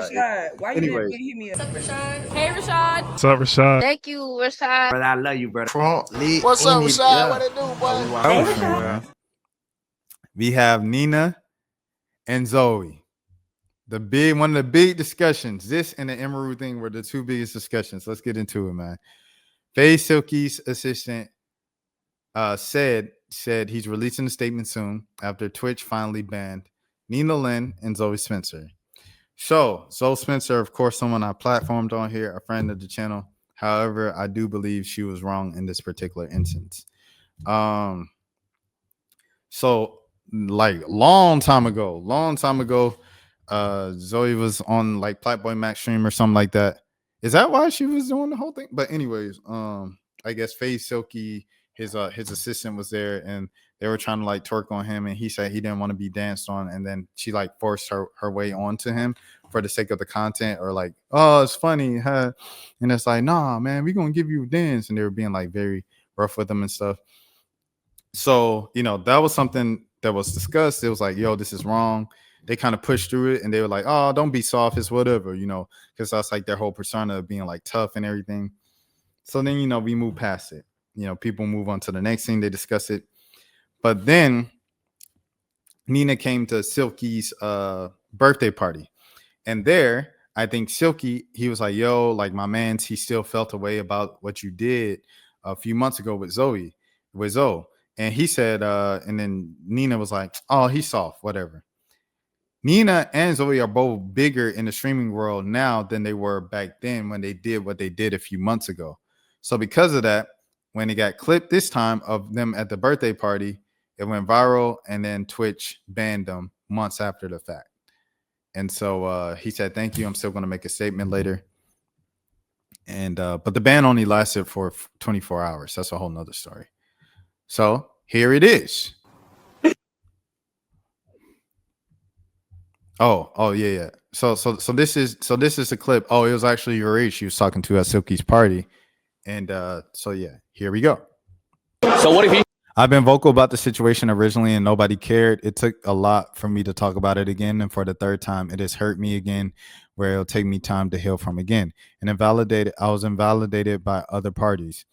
Rashad, why you didn't hit me up? Hey, Rashad. What's up, Rashad? Thank you, Rashad. Brother, I love you, brother. What's up, Rashad? What it do, boy? Hey, Rashad. We have Nina and Zoe. One of the big discussions. This and the Emerald thing were the two biggest discussions. Let's get into it, man. Faye Silky's assistant said he's releasing a statement soon after Twitch finally banned Nina Lynn and Zoe Spencer. So Zoe Spencer, of course, someone I platformed on here, a friend of the channel. However, I do believe she was wrong in this particular instance. So like long time ago, Zoe was on like Playboy Max stream or something like that. Is that why she was doing the whole thing? But anyways, I guess Faye Silky, his assistant, was there, and they were trying to like twerk on him, and he said he didn't want to be danced on, and then she like forced her way onto him for the sake of the content, or like, oh, it's funny, huh? And it's like, nah, man, we gonna give you a dance, and they were being like very rough with him and stuff. So that was something that was discussed. It was like, yo, this is wrong. They kind of pushed through it, and they were like, oh, don't be soft, it's whatever, because that's like their whole persona of being like tough and everything. So then we move past it. People move on to the next thing, they discuss it. But then Nina came to Silky's birthday party, and there I think Silky, he was like, yo, like my man's, he still felt a way about what you did a few months ago with Zoe. And he said, and then Nina was like, oh, he's soft, whatever. Nina and Zoe are both bigger in the streaming world now than they were back then when they did what they did a few months ago. So because of that, when it got clipped this time of them at the birthday party, it went viral, and then Twitch banned them months after the fact. And so he said, thank you. I'm still going to make a statement later. And but the ban only lasted for 24 hours. That's a whole nother story. So here it is. Oh yeah. So this is a clip. Oh, it was actually Yuri she was talking to at Silky's party. And so yeah, here we go. So what if he? I've been vocal about the situation originally and nobody cared. It took a lot for me to talk about it again, and for the third time, it has hurt me again, where it'll take me time to heal from again. And I was invalidated by other parties,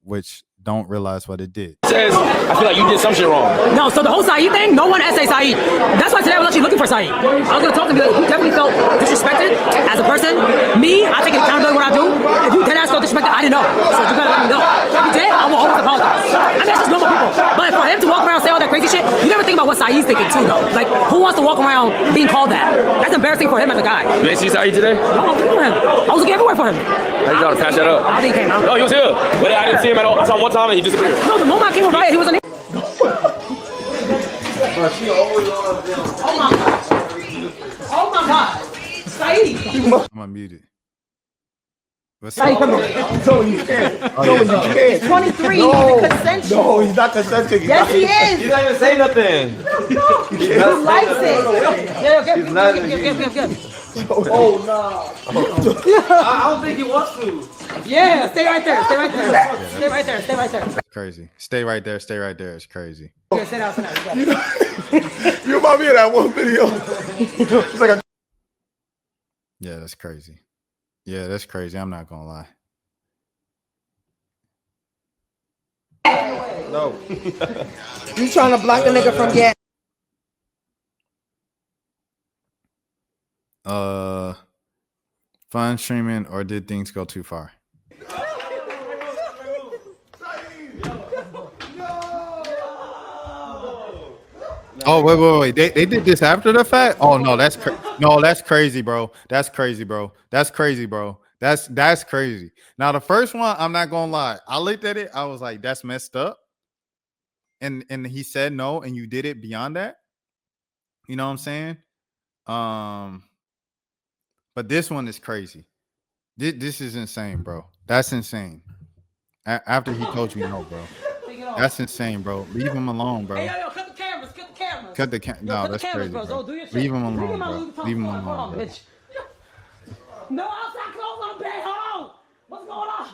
which don't realize what it did. Says, I feel like you did some shit wrong. No, so the whole Saeed thing, no one essay Saeed. That's why today I was actually looking for Saeed. I was going to talk to him, like, you definitely felt disrespected as a person. Me, I take accountability what I do. If you dead ass felt disrespected, I didn't know. So you gotta let me know. If you did, I will always apologize. I mean, that's just normal people. But for him to walk around and say all that crazy shit, you never think about what Saeed's thinking too, though. Like, who wants to walk around being called that? That's embarrassing for him as a guy. You ain't see Saeed today? No, I'm looking for him. I was looking everywhere for him. I just gotta patch that up. I think he came out. No, he was here. But I didn't see him at all. I saw him one time and he disappeared. No, the moment I came over here, he was in here. Oh my God. Saeed. I'm unmuted. What's Saeed, up? come here. No, you can't. No, you can't. 23, No. he's consensual. No, he's not consenting. Yes, he is. He didn't even say nothing. He likes it. Yeah, give. Oh, no. I don't think he wants to. Yeah, stay right there. Stay right there. Stay right there. Stay right there. That's crazy. Stay right there. Stay right there. It's crazy. Here, sit down. You remind me of that one video. It's like a Yeah, that's crazy. Yeah, that's crazy. I'm not gonna lie. no. You trying to block the nigga from getting? Fun streaming, or did things go too far? Oh, wait. They did this after the fact? Oh no, that's crazy, bro. That's crazy, bro. That's crazy. Now the first one, I'm not gonna lie. I looked at it, I was like, that's messed up. And he said no, and you did it beyond that. You know what I'm saying? But this one is crazy. This is insane, bro. That's insane. After he told you no, bro. That's insane, bro. Leave him alone, bro. Hey, yo, cut the cameras. No, that's crazy, bro. Leave him alone, bro. Leave him alone, bro. No, outside clothes on bed. Hold on. What's going on?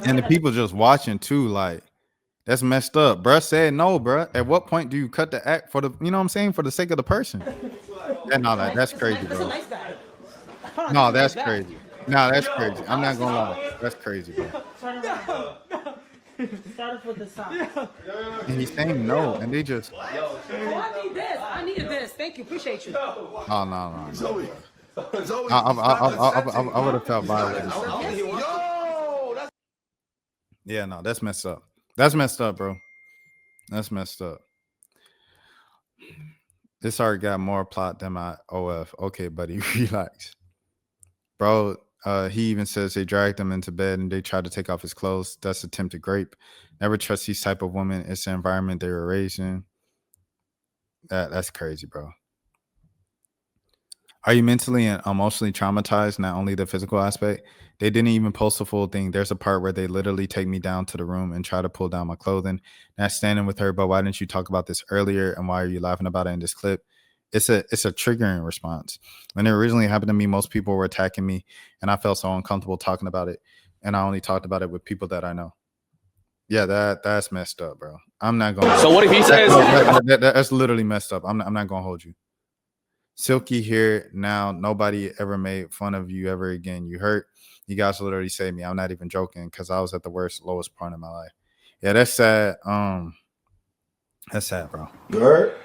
And the people just watching too, like, That's messed up. Bruh said no, bruh. At what point do you cut the act for the, you know what I'm saying, for the sake of the person? Yeah, no, that's crazy, That's a bro. nice bag. No, that's crazy. No, that's crazy. I'm not gonna lie. That's crazy, bro. Turn around. Start with the side. And he's saying no, and they just Oh, I need this. I needed this. Thank you. Appreciate you. no. Zoe. Zoe, I would have felt violated. Yo, that's Yeah, no, that's messed up. That's messed up, bro. That's messed up. This already got more plot than my OF. Okay, buddy, relax. Bro, he even says they dragged him into bed and they tried to take off his clothes. That's attempted rape. Never trust these type of women. It's the environment they were raised in. That's crazy, bro. Are you mentally and emotionally traumatized? Not only the physical aspect. They didn't even post the full thing. There's a part where they literally take me down to the room and try to pull down my clothing. Not standing with her, but why didn't you talk about this earlier? And why are you laughing about it in this clip? It's a triggering response. When it originally happened to me, most people were attacking me, and I felt so uncomfortable talking about it. And I only talked about it with people that I know. Yeah, that's messed up, bro. I'm not gonna. So what if he says? That's literally messed up. I'm not gonna hold you. Silky here now. Nobody ever made fun of you ever again. You hurt. You guys literally saved me. I'm not even joking because I was at the lowest point in my life. Yeah, that's sad. That's sad, bro. You heard?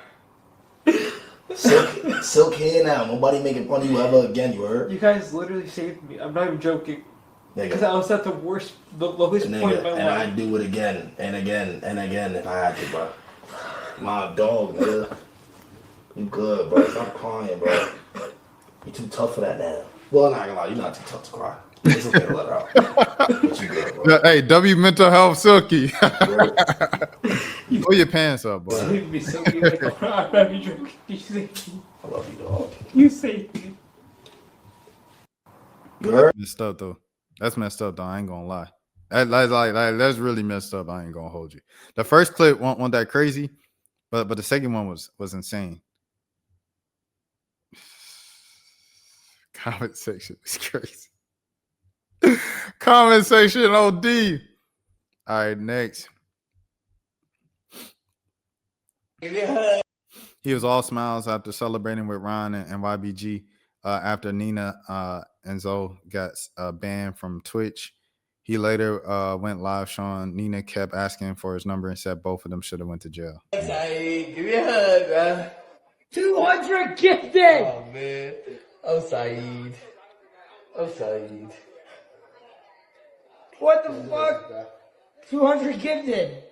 Silk here now. Nobody making fun of you ever again. You heard? You guys literally saved me. I'm not even joking. Because Nigga. I was at the lowest point Nigga, of my and life. I'd do it again and again and again if I had to, bro. My dog, nigga. You good, bro. Stop crying, bro. You too tough for that now. Well, I'm not gonna lie. You're not too tough to cry. It's okay to let her out. But you good, bro. Hey, W mental health, Silky. Bro. Pull your pants up, boy. Saved me so good. I'm not even joking. You saved me. I love you, dog. You saved me. You heard? Messed up though. That's messed up though. I ain't gonna lie. That's really messed up. I ain't gonna hold you. The first clip wasn't that crazy, but the second one was insane. Comment section is crazy. Comment section OD. All right, next. He was all smiles after celebrating with Ron and YBG after Nina and Zoe got banned from Twitch. He later went live showing Nina kept asking for his number and said both of them should have went to jail. Saeed, give me a hug, man. 200 gifted. Oh, man. Oh, Saeed. Oh, Saeed. What the fuck? 200 gifted.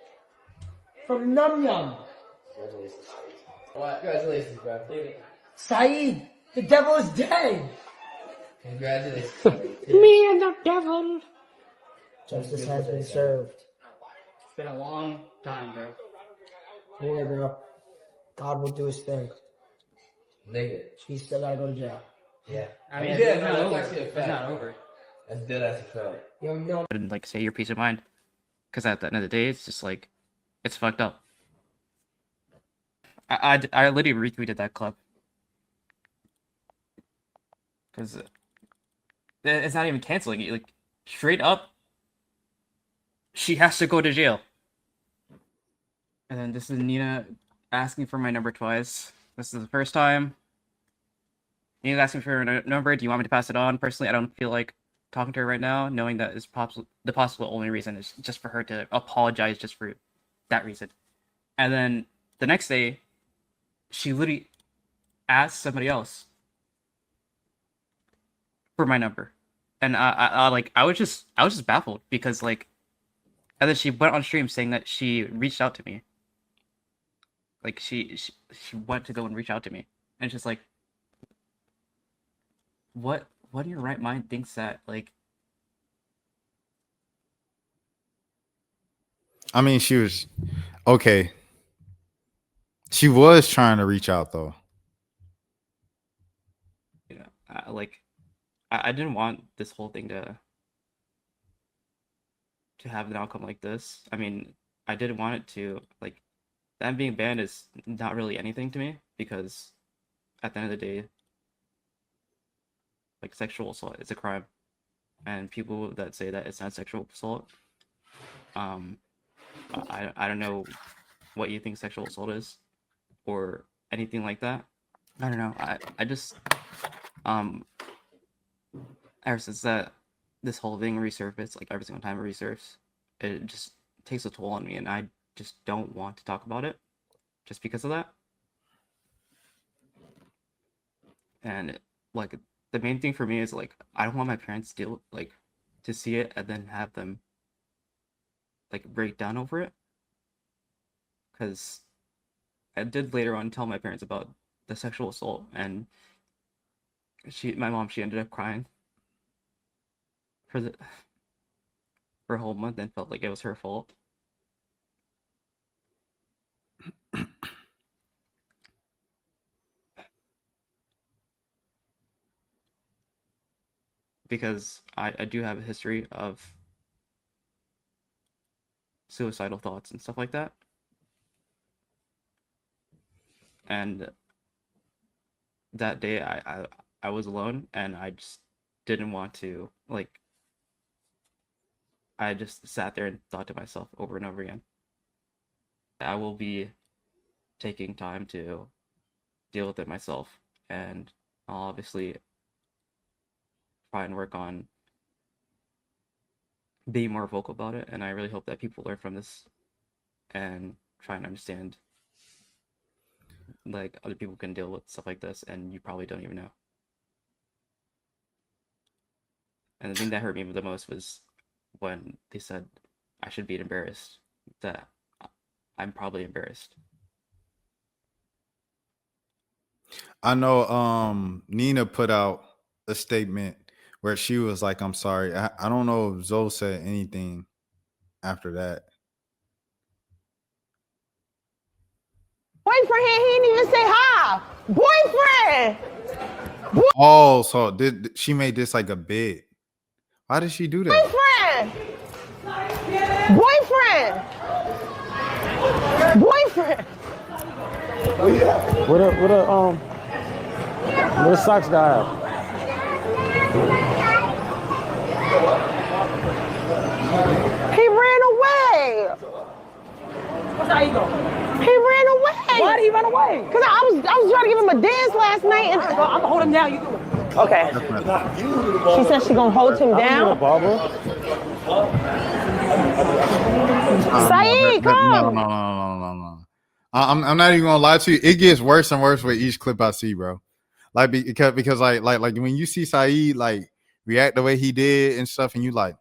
From Num Yum. Congratulations. What? Congratulations, bro. Saeed, the devil is dead. Congratulations. Me and the devil. Justice has been served. It's been a long time, bro. Don't worry, bro. God will do his thing. Nigga. She still gotta go to jail. Yeah. I mean, Yeah, it's no, not that's over. actually a It's fact. not over. That's dead as a fact. You know, And like say your peace of mind, because at the end of the day, it's just like it's fucked up. I literally retweeted that clip because it's not even canceling it. Like straight up, she has to go to jail. And then this is Nina asking for my number twice. This is the first time. Nina's asking for her number. Do you want me to pass it on? Personally, I don't feel like talking to her right now, knowing that is the possible only reason is just for her to apologize just for that reason. And then the next day, she literally asked somebody else for my number, and I was just baffled because like, and then she went on stream saying that she reached out to me. Like she went to go and reach out to me, and it's just like, what in your right mind thinks that like? I mean, she was okay. She was trying to reach out though. You know, I didn't want this whole thing to have an outcome like this. I mean, I didn't want it to like them being banned is not really anything to me because at the end of the day, like sexual assault is a crime, and people that say that it's not sexual assault, I don't know what you think sexual assault is or anything like that. I don't know. I just ever since that this whole thing resurfaced, like every single time it resurfaces, it just takes a toll on me, and I just don't want to talk about it just because of that. And like the main thing for me is like I don't want my parents to see it and then have them like break down over it, because I did later on tell my parents about the sexual assault, and my mom ended up crying for a whole month and felt like it was her fault. Because I do have a history of suicidal thoughts and stuff like that. And that day I was alone, and I just didn't want to, like, I just sat there and thought to myself over and over again. I will be taking time to deal with it myself, and I'll obviously try and work on being more vocal about it, and I really hope that people learn from this and try and understand like other people can deal with stuff like this and you probably don't even know. And the thing that hurt me the most was when they said I should be embarrassed, that I'm probably embarrassed. I know Nina put out a statement where she was like, I'm sorry. I don't know if Zoe said anything after that. Boyfriend, he didn't even say hi. Boyfriend. Oh, so she made this like a bit? Why did she do that? Boyfriend. What a socks guy have? He ran away. What's how you go? He ran away. Why did he run away? Because I was trying to give him a dance last night. And I'm gonna hold him down. You do it. okay. She said she gonna hold him down. Saeed, come. No. I'm not even gonna lie to you. It gets worse and worse with each clip I see, bro. Like because like when you see Saeed like react the way he did and stuff, and you like,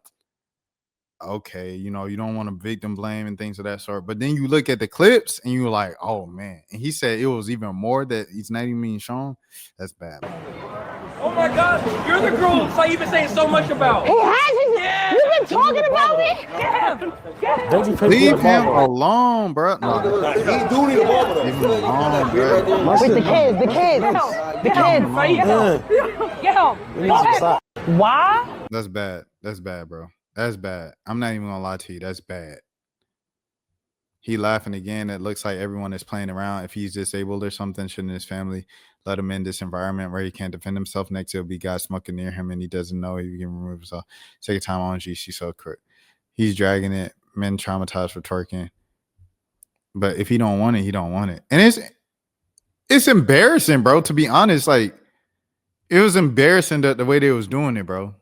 okay, you know, you don't want to victim blame and things of that sort. But then you look at the clips and you're like, oh man. And he said it was even more that he's not even being shown. That's bad. Oh my God, you're the girl Saeed been saying so much about. He hasn't. Yeah. You've been talking about me. Get him. Leave him alone, bro. No. He do need a barber Leave him alone, bro. With the kids. Get him. Why? That's bad. That's bad, bro. That's bad. I'm not even gonna lie to you. That's bad. He laughing again. It looks like everyone is playing around. If he's disabled or something, shouldn't his family let him in this environment where he can't defend himself? Next, there'll be guys smoking near him and he doesn't know he can remove himself. Take your time on G. She's so correct. He's dragging it. Men traumatized for twerking. But if he don't want it, he don't want it. And it's embarrassing, bro, to be honest. Like, it was embarrassing the way they was doing it, bro.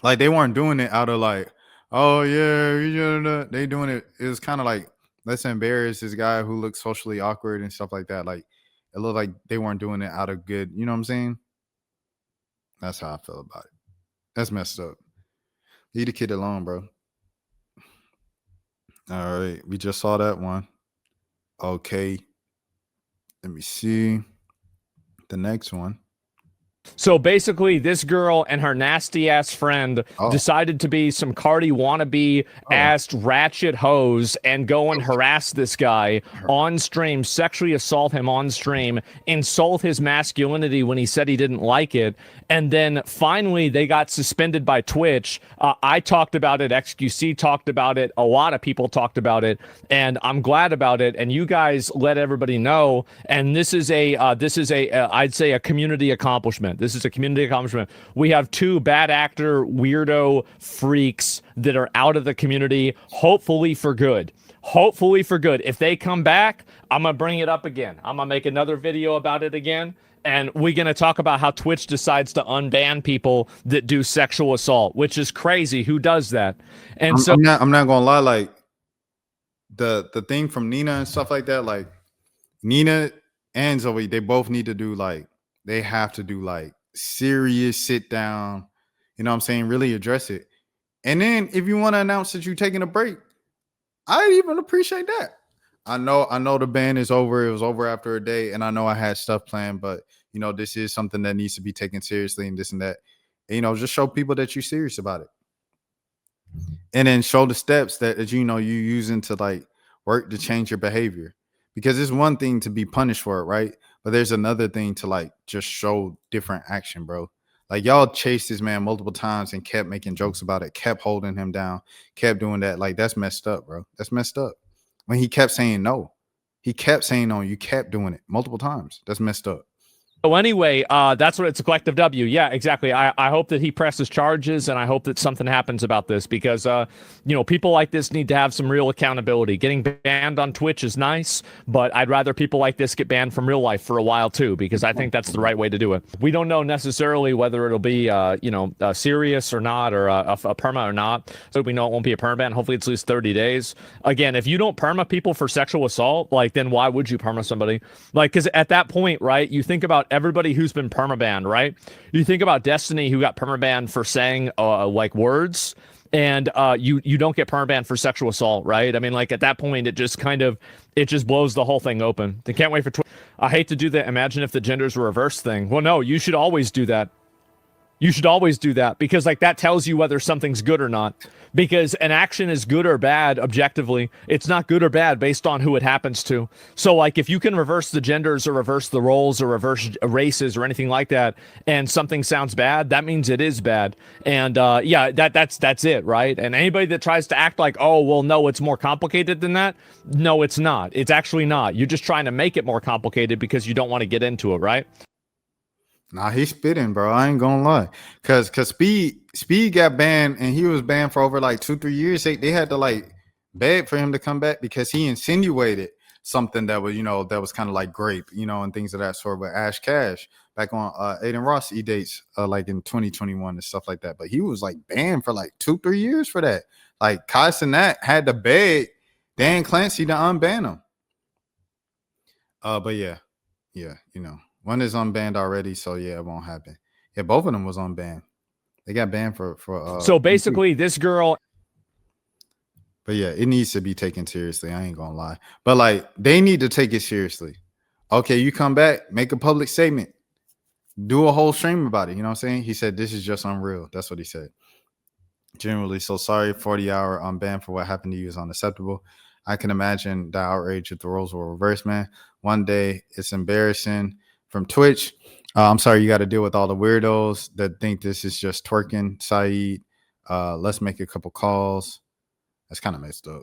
Like, they weren't doing it out of like, oh yeah, they doing it. It was kind of like, let's embarrass this guy who looks socially awkward and stuff like that. Like, it looked like they weren't doing it out of good, you know what I'm saying? That's how I feel about it. That's messed up. Leave the kid alone, bro. All right, we just saw that one. Okay. Let me see the next one. So basically, this girl and her nasty ass friend decided to be some Cardi wannabe ass ratchet hoes and go and harass this guy on stream, sexually assault him on stream, insult his masculinity when he said he didn't like it. And then finally, they got suspended by Twitch. I talked about it. XQC talked about it. A lot of people talked about it, and I'm glad about it. And you guys let everybody know. And this is I'd say a community accomplishment. This is a community accomplishment. We have two bad actor weirdo freaks that are out of the community, hopefully for good. hopefully for good. If they come back, I'm gonna bring it up again. I'm gonna make another video about it again. And we're going to talk about how Twitch decides to unban people that do sexual assault, which is crazy. Who does that? And I'm not going to lie. Like the thing from Nina and stuff like that, like Nina and Zoe, they both need to do they have to do serious sit down. You know what I'm saying? Really address it. And then if you want to announce that you're taking a break, I even appreciate that. I know the ban is over. It was over after a day, and I know I had stuff planned, but this is something that needs to be taken seriously and this and that. And, just show people that you're serious about it. And then show the steps that you're using to work to change your behavior. Because it's one thing to be punished for it, right? But there's another thing to just show different action, bro. Y'all chased this man multiple times and kept making jokes about it, kept holding him down, kept doing that. That's messed up, bro. That's messed up. When he kept saying no, you kept doing it multiple times. That's messed up. So anyway, that's what it's a collective W. Yeah, exactly. I hope that he presses charges, and I hope that something happens about this because, people like this need to have some real accountability. Getting banned on Twitch is nice, but I'd rather people like this get banned from real life for a while too, because I think that's the right way to do it. We don't know necessarily whether it'll be, serious or not, or a perma or not. So we know it won't be a perma ban. Hopefully it's at least 30 days. Again, if you don't perma people for sexual assault, then why would you perma somebody? Because at that point, right, you think about everybody who's been permabanned, right? You think about Destiny, who got permabanned for saying words, and you don't get permabanned for sexual assault, right? I mean, at that point, it just blows the whole thing open. They can't wait for I hate to do that. Imagine if the genders were reverse thing. Well, no, you should always do that. You should always do that because that tells you whether something's good or not. Because an action is good or bad objectively. It's not good or bad based on who it happens to. So if you can reverse the genders or reverse the roles or reverse races or anything like that, and something sounds bad, that means it is bad. And that's it, right? And anybody that tries to act oh, well, no, it's more complicated than that. No, it's not. It's actually not. You're just trying to make it more complicated because you don't want to get into it, right? Nah, he's spitting, bro. I ain't gonna lie. Cause Speed got banned and he was banned for over 2-3 years. They had to beg for him to come back because he insinuated something that was, that was kind of grape, and things of that sort with Ash Cash back on Aiden Ross E-Dates in 2021 and stuff like that. But he was banned for 2-3 years for that. Kai Cenat had to beg Dan Clancy to unban him. But yeah, one is unbanned already, so yeah, it won't happen. Yeah, both of them was unbanned. They got banned for so basically this girl. But yeah, it needs to be taken seriously. I ain't gonna lie. But they need to take it seriously. Okay, you come back, make a public statement, do a whole stream about it. You know what I'm saying? He said this is just unreal. That's what he said. Generally, so sorry, 40-hour unbanned for what happened to you is unacceptable. I can imagine the outrage if the roles were reversed, man. One day it's embarrassing. From Twitch, I'm sorry you got to deal with all the weirdos that think this is just twerking, Saeed. Let's make a couple calls. That's kind of messed up.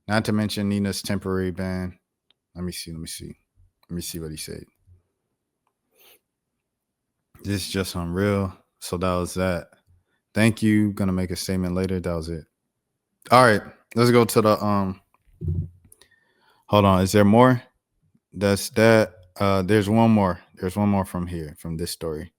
Not to mention Nina's temporary ban. Let me see what he said. This is just unreal. So that was that. Thank you. Gonna make a statement later. That was it. All right, let's go to the hold on. Is there more? That's that. There's one more. There's one more from this story.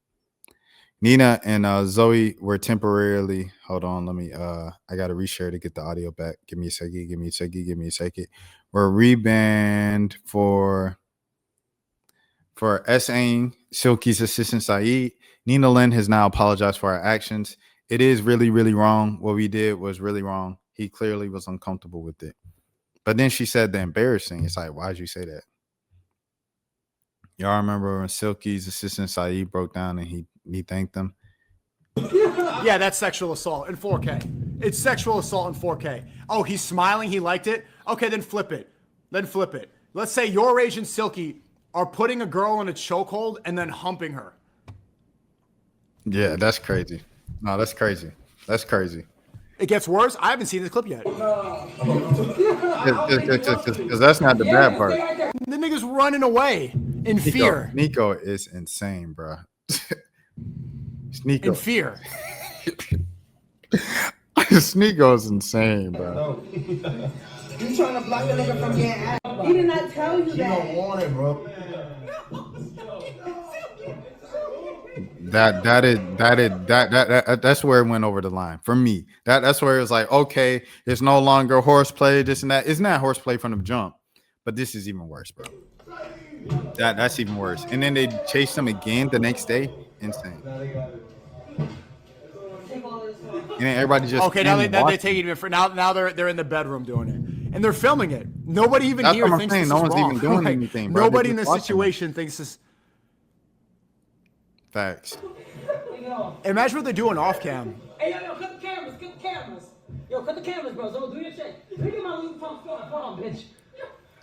Nina and Zoe were temporarily. Hold on, let me. I gotta reshare to get the audio back. Give me a second. We're rebanned for essaying Silky's assistant Saeed. Nina Lynn has now apologized for our actions. It is really, really wrong. What we did was really wrong. He clearly was uncomfortable with it. But then she said the embarrassing. It's why'd you say that? Y'all remember when Silky's assistant Saeed broke down and he thanked them? Yeah, that's sexual assault in 4K. It's sexual assault in 4K. Oh, he's smiling. He liked it. Okay, then flip it. Let's say your Rage and Silky are putting a girl in a chokehold and then humping her. Yeah, that's crazy. No, that's crazy. It gets worse. I haven't seen this clip yet. Because that's not the bad part. The nigga's running away in fear. Nico is insane, bro. Nico. In fear. Sneeko is insane, bro. You trying to block the nigga from getting out. He did not tell you that. You don't want it, bro. That's where it went over the line for me. That's where it was like, okay, it's no longer horseplay, this and that. It's not horseplay from the jump, but this is even worse, bro. That's even worse. And then they chased him again the next day. Insane. And then everybody just okay. Now they take it even for now. They're in the bedroom doing it, and they're filming it. Nobody even here thinks this is wrong. No one's even doing anything. Bro. Nobody in this situation thinks this. Facts. Imagine what they're doing off cam. Hey, yo, cut the cameras, cut the cameras. Yo, cut the cameras, bro. So do your shit. Look at my little phone, bitch.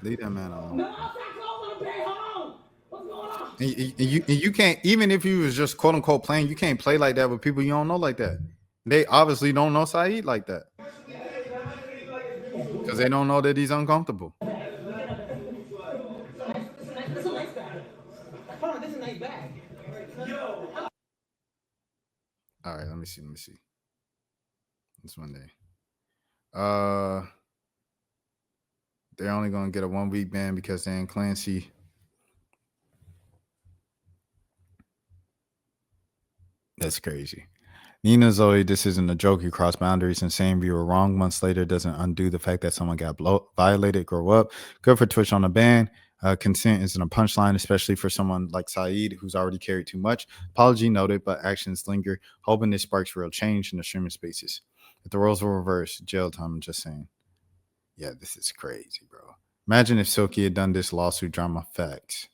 Leave that man alone. No, I'm not going to pay. Hold on. What's going on? And you can't, even if you was just quote unquote playing, you can't play like that with people you don't know like that. They obviously don't know Saeed like that. Because they don't know that he's uncomfortable. This is a nice bag. Hold on, this is a nice bag. All right, let me see. This one day. They're only gonna get a 1 week ban because they're in Clancy. That's crazy. Nina Zoe, this isn't a joke. You cross boundaries and saying you were wrong months later doesn't undo the fact that someone got violated. Grow up. Good for Twitch on the ban. Consent isn't a punchline, especially for someone like Saeed, who's already carried too much. Apology noted, but actions linger. Hoping this sparks real change in the streaming spaces. If the roles were reversed, jail time, I'm just saying. Yeah, this is crazy, bro. Imagine if Silky had done this lawsuit drama. Facts.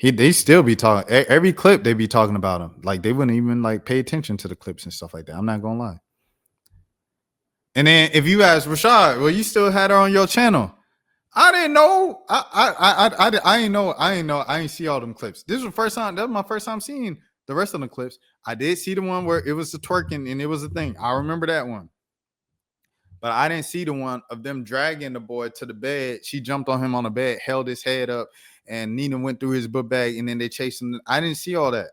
They still be talking. Every clip, they be talking about him. Like, they wouldn't even, like, pay attention to the clips and stuff like that. I'm not going to lie. And then if you ask Rashad, well, you still had her on your channel. I didn't know. I didn't know. I didn't see all them clips. This was the first time. That was my first time seeing the rest of the clips. I did see the one where it was the twerking and it was a thing. I remember that one. But I didn't see the one of them dragging the boy to the bed. She jumped on him on the bed, held his head up, and Nina went through his book bag, and then they chased him. I didn't see all that.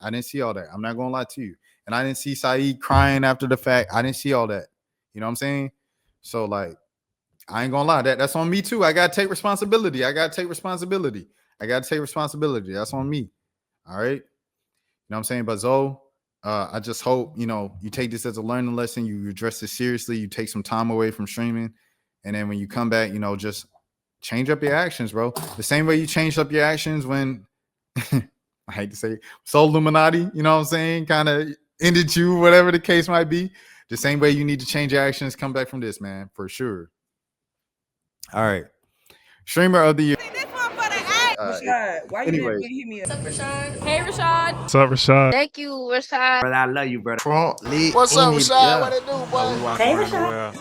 I'm not going to lie to you. And I didn't see Saeed crying after the fact. I didn't see all that. You know what I'm saying? So, like, I ain't gonna lie, that's on me too. I gotta take responsibility. That's on me. All right. You know what I'm saying? But Zoe, I just hope, you take this as a learning lesson. You address this seriously. You take some time away from streaming. And then when you come back, just change up your actions, bro. The same way you changed up your actions when I hate to say it, Soul Illuminati, you know what I'm saying? Kind of ended you, whatever the case might be. The same way you need to change your actions, come back from this, man, for sure. All right. Streamer of the year. Rashad, why you didn't hit me up? What's up, Rashad? Hey, Rashad. What's up, Rashad? Thank you, Rashad. Brother, I love you, brother. What's up, Rashad? What it do, boy? Hey, Rashad.